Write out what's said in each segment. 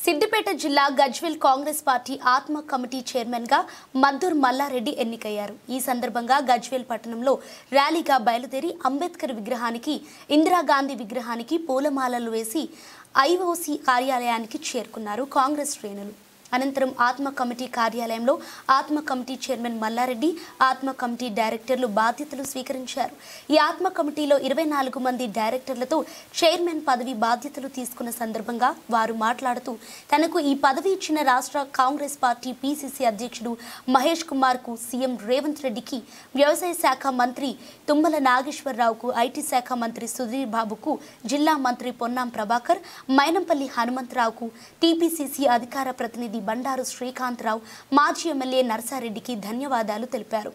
సిద్దిపేట జిల్లా గజ్వేల్ కాంగ్రెస్ పార్టీ ఆత్మ committee chairman గా మద్దూర్ మల్లారెడ్డి ఎన్నికయ్యారు. ఈ సందర్భంగా గజ్వేల్ పట్టణంలో ర్యాలీగా బయలుదేరి అంబేద్కర్ విగ్రహానికి, ఇందిరాగాంధీ విగ్రహానికి పూలమాలలు వేసి ఐఓసీ కార్యాలయానికి చేరుకున్నారు కాంగ్రెస్ శ్రేణులు. అనంతరం ఆత్మ కమిటీ కార్యాలయంలో ఆత్మ కమిటీ చైర్మన్ మల్లారెడ్డి, ఆత్మ కమిటీ డైరెక్టర్లు బాధ్యతలు స్వీకరించారు. ఈ ఆత్మ కమిటీలో 24 మంది డైరెక్టర్లతో చైర్మన్ పదవి బాధ్యతలు తీసుకున్న సందర్భంగా వారు మాట్లాడుతూ తనకు ఈ పదవి ఇచ్చిన రాష్ట్ర కాంగ్రెస్ పార్టీ పిసిసి అధ్యక్షుడు మహేష్ కుమార్ కు, సీఎం రేవంత్ రెడ్డికి, వ్యవసాయ శాఖ మంత్రి తుమ్మల నాగేశ్వరరావుకు, ఐటీ శాఖ మంత్రి సుధీర్ బాబుకు, జిల్లా మంత్రి పొన్నాం ప్రభాకర్, మైనంపల్లి హనుమంతరావుకు, టీపీసీసీ అధికార ప్రతినిధి బండారు శ్రీకాంతరావు, మాజీ ఎమ్మెల్యే నర్సారెడ్డికి ధన్యవాదాలు తెలిపారు.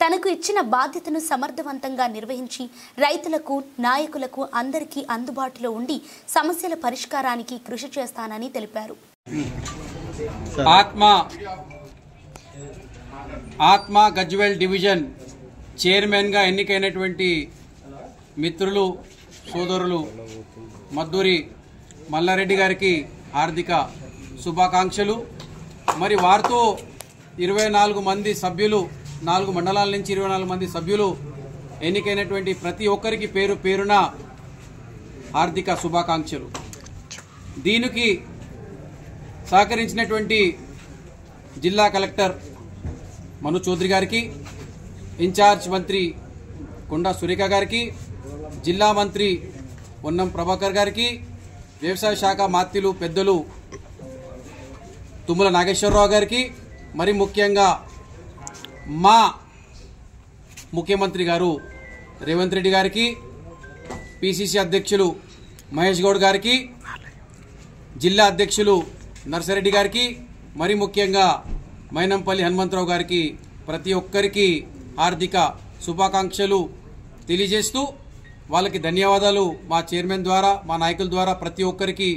తనకు ఇచ్చిన బాధ్యతను సమర్థవంతంగా నిర్వహించి రైతులకు, నాయకులకు అందరికీ అందుబాటులో ఉండి సమస్యల పరిష్కారానికి కృషి చేస్తానని తెలిపారు. ఆత్మ గజ్వేల్ డివిజన్ చైర్మన్ గా ఎన్నికైనటువంటి మిత్రులు, సోదరులు మద్దూరి మల్లారెడ్డి గారికి హార్దిక శుభాకాంక్షలు. మరి వారితో 24 మంది సభ్యులు, 4 మండలాల నుంచి 24 మంది సభ్యులు ఎన్నికైనటువంటి ప్రతి ఒక్కరికి పేరు పేరున హార్దిక శుభాకాంక్షలు. దీనికి సహకరించినటువంటి జిల్లా కలెక్టర్ మను చౌదరి గారికి, ఇన్ఛార్జ్ మంత్రి కొండా సురేఖ గారికి, జిల్లా మంత్రి పొన్నం ప్రభాకర్ గారికి, వ్యవసాయ శాఖ మాత్యులు పెద్దలు తుమ్మల నాగేశ్వరరావు గారికి, మరి ముఖ్యంగా మా ముఖ్యమంత్రి గారు రేవంత్ రెడ్డి గారికి, పిసిసి అధ్యక్షులు మహేష్ గౌడ్ గారికి, జిల్లా అధ్యక్షులు నర్సారెడ్డి గారికి, మరి ముఖ్యంగా మైనంపల్లి హనుమంతరావు గారికి ప్రతి ఒక్కరికి హార్దిక శుభాకాంక్షలు తెలియజేస్తూ వాళ్ళకి ధన్యవాదాలు మా చైర్మన్ ద్వారా, మా నాయకుల ద్వారా ప్రతి ఒక్కరికి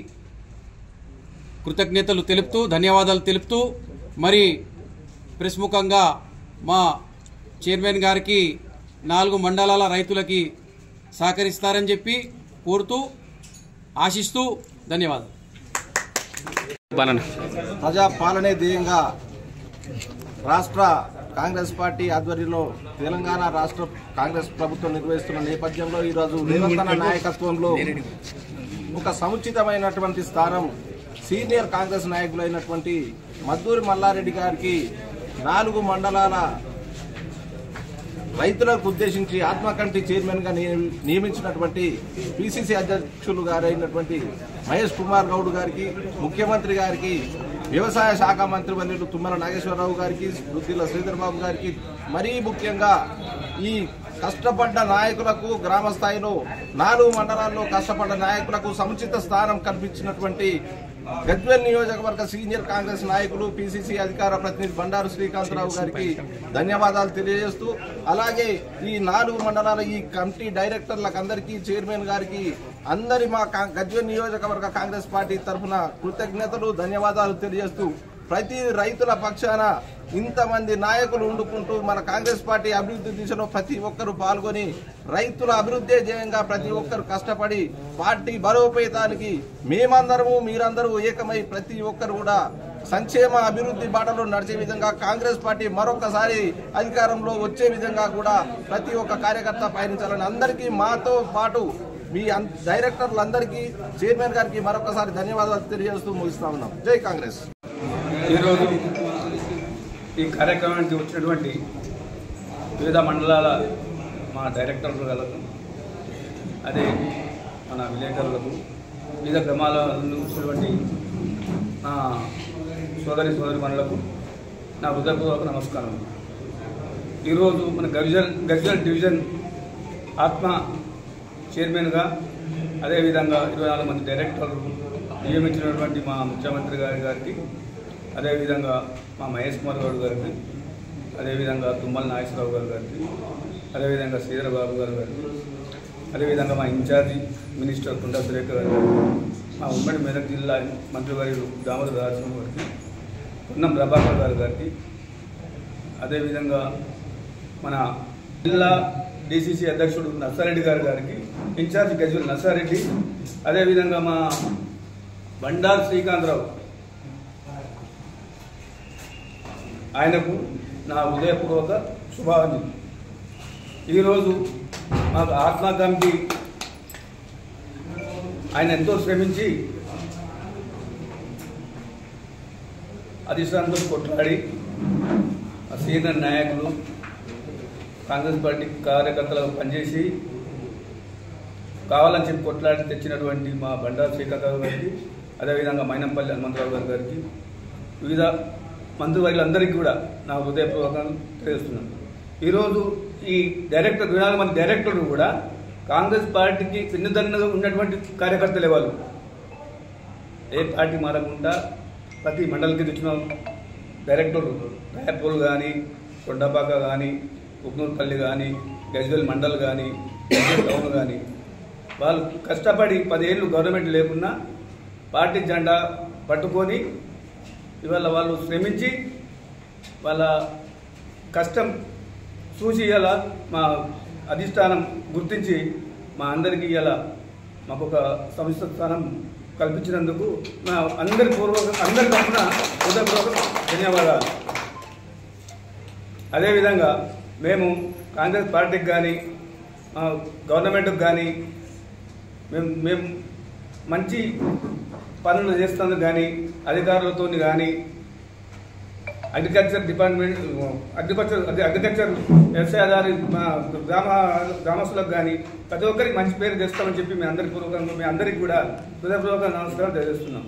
కృతజ్ఞతలు తెలుపుతూ, ధన్యవాదాలు తెలుపుతూ, మరి ప్రెస్ ముఖంగా మా చైర్మన్ గారికి 4 మండలాల రైతులకి సహకరిస్తారని చెప్పి కోరుతూ, ఆశిస్తూ ధన్యవాదాలు. ప్రజా పాలనే ధ్యేయంగా రాష్ట్ర కాంగ్రెస్ పార్టీ ఆధ్వర్యంలో తెలంగాణ రాష్ట్ర కాంగ్రెస్ ప్రభుత్వం నిర్వహిస్తున్న నేపథ్యంలో ఈరోజు రేవంత్ అన్న నాయకత్వంలో ఒక సముచితమైనటువంటి స్థానం సీనియర్ కాంగ్రెస్ నాయకులైనటువంటి మద్దూరి మల్లారెడ్డి గారికి 4 మండలాల రైతులకు ఉద్దేశించి ఆత్మ కమిటీ చైర్మన్ గా నియమించినటువంటి పిసిసి అధ్యక్షులు గారైనటువంటి మహేష్ కుమార్ గౌడ్ గారికి, ముఖ్యమంత్రి గారికి, వ్యవసాయ శాఖ మంత్రి వర్యులు తుమ్మల నాగేశ్వరరావు గారికి, దుద్దిల శ్రీధర్ బాబు గారికి, మరీ ముఖ్యంగా ఈ కష్టపడ్డ నాయకులకు, గ్రామ స్థాయిలో 4 మండలాల్లో కష్టపడ్డ నాయకులకు సముచిత స్థానం కల్పించినటువంటి గజ్వేల్ నియోజకవర్గ సీనియర్ కాంగ్రెస్ నాయకులు, పిసిసి అధికార ప్రతినిధి బండారు శ్రీకాంతరావు గారికి ధన్యవాదాలు తెలియజేస్తూ, అలాగే ఈ 4 మండలాల ఈ కమిటీ డైరెక్టర్లకు అందరికీ, చైర్మన్ గారికి, అందరి మా గజ్వేల్ నియోజకవర్గ కాంగ్రెస్ పార్టీ తరఫున కృతజ్ఞతలు, ధన్యవాదాలు తెలియజేస్తూ, ప్రతి రైతుల పక్షాన ఇంతమంది నాయకులు ఉండుకుంటూ మన కాంగ్రెస్ పార్టీ అభివృద్ధి దిశలో ప్రతి ఒక్కరు పాల్గొని రైతుల అభివృద్ధి ధ్యేయంగా ప్రతి ఒక్కరు కష్టపడి పార్టీ బలోపేతానికి మేమందరము, మీరందరూ ఏకమై ప్రతి ఒక్కరు కూడా సంక్షేమ అభివృద్ధి బాటలో నడిచే విధంగా కాంగ్రెస్ పార్టీ మరొకసారి అధికారంలో వచ్చే విధంగా కూడా ప్రతి ఒక్క కార్యకర్త పయనించాలని అందరికీ, మాతో పాటు మీ డైరెక్టర్లందరికీ, చైర్మన్ గారికి మరొకసారి ధన్యవాదాలు తెలియజేస్తూ ముగిస్తా ఉన్నాం. జై కాంగ్రెస్. ఈరోజు ఈ కార్యక్రమానికి వచ్చినటువంటి వివిధ మండలాల మా డైరెక్టర్లకు, అదే మన విలేకరులకు, వివిధ గ్రామాల వచ్చినటువంటి నా సోదరిమణులకు నా హృదయపూర్వక నమస్కారం. ఈరోజు మన గజ్వేల్ డివిజన్ ఆత్మ చైర్మన్గా, అదేవిధంగా 24 మంది డైరెక్టర్లు నియమించినటువంటి మా ముఖ్యమంత్రి గారికి, అదేవిధంగా మా మహేష్ కుమార్ గౌడ్ గారికి, అదేవిధంగా తుమ్మల నాగేశ్వరరావు గారికి, అదేవిధంగా శ్రీధర్ బాబు గారికి, అదేవిధంగా మా ఇన్ఛార్జి మినిస్టర్ కొండా సురేఖ గారికి, మా ఉమ్మడి మెదక్ జిల్లా మంత్రివర్యులు దామోదర్ రాజసింహ గారికి, పొన్నం ప్రభాకర్ గారికి, అదేవిధంగా మన జిల్లా డిసిసి అధ్యక్షుడు నర్సారెడ్డి గారికి, ఇన్ఛార్జి గజ్వేల్ నర్సారెడ్డి, అదేవిధంగా మా బండారు శ్రీకాంతరావు ఆయనకు నా హృదయపూర్వక శుభాకాంక్షలు. ఈరోజు మాకు ఆత్మ కమిటీ ఆయన ఎంతో శ్రమించి అధిష్టానంతో కొట్లాడి సీనియర్ నాయకులు కాంగ్రెస్ పార్టీ కార్యకర్తలకు పనిచేసి కావాలని చెప్పి కొట్లాడి తెచ్చినటువంటి మా బండారు శ్రీకాంతరావు గారికి, అదేవిధంగా మైనంపల్లి హనుమంతరావు గారికి, వివిధ మంత్రివర్యులందరికీ కూడా నా హృదయపూర్వకంగా తెలియజేస్తున్నాను. ఈరోజు ఈ 4 మంది డైరెక్టర్లు కూడా కాంగ్రెస్ పార్టీకి పిన్నుదన్నుగా ఉన్నటువంటి కార్యకర్తలే వాళ్ళు. ఏ పార్టీ మారకుండా ప్రతి మండలికి తెచ్చిన డైరెక్టర్లు రాయపూర్ కానీ, కొండపాక కానీ, ఉగ్నూర్పల్లి కానీ, గజ్వేల్ మండల్ కానీ, గజ్వేల్ టౌన్ కానీ వాళ్ళు కష్టపడి 10 ఏళ్ళు గవర్నమెంట్ లేకున్నా పార్టీ జెండా పట్టుకొని ఇవాళ వాళ్ళు శ్రమించి వాళ్ళ కష్టం చూసి ఇలా మా అధిష్టానం గుర్తించి మా అందరికీ ఇలా మాకు ఒక సంస్థ స్థానం కల్పించినందుకు మా అందరి తరఫున హృదయపూర్వక ధన్యవాదాలు. అదేవిధంగా మేము కాంగ్రెస్ పార్టీకి కానీ గవర్నమెంట్కి కానీ మేము మంచి పనులు చేస్తున్నందుకు కానీ అధికారులతో కానీ అగ్రికల్చర్ డిపార్ట్మెంట్ అగ్రికల్చర్ వ్యవసాయదారి గ్రామస్తులకు కానీ ప్రతి ఒక్కరికి మంచి పేరు తెస్తామని చెప్పి మీ అందరికీ కూడా హృదయపూర్వక నమస్కారం తెలియజేస్తున్నాం.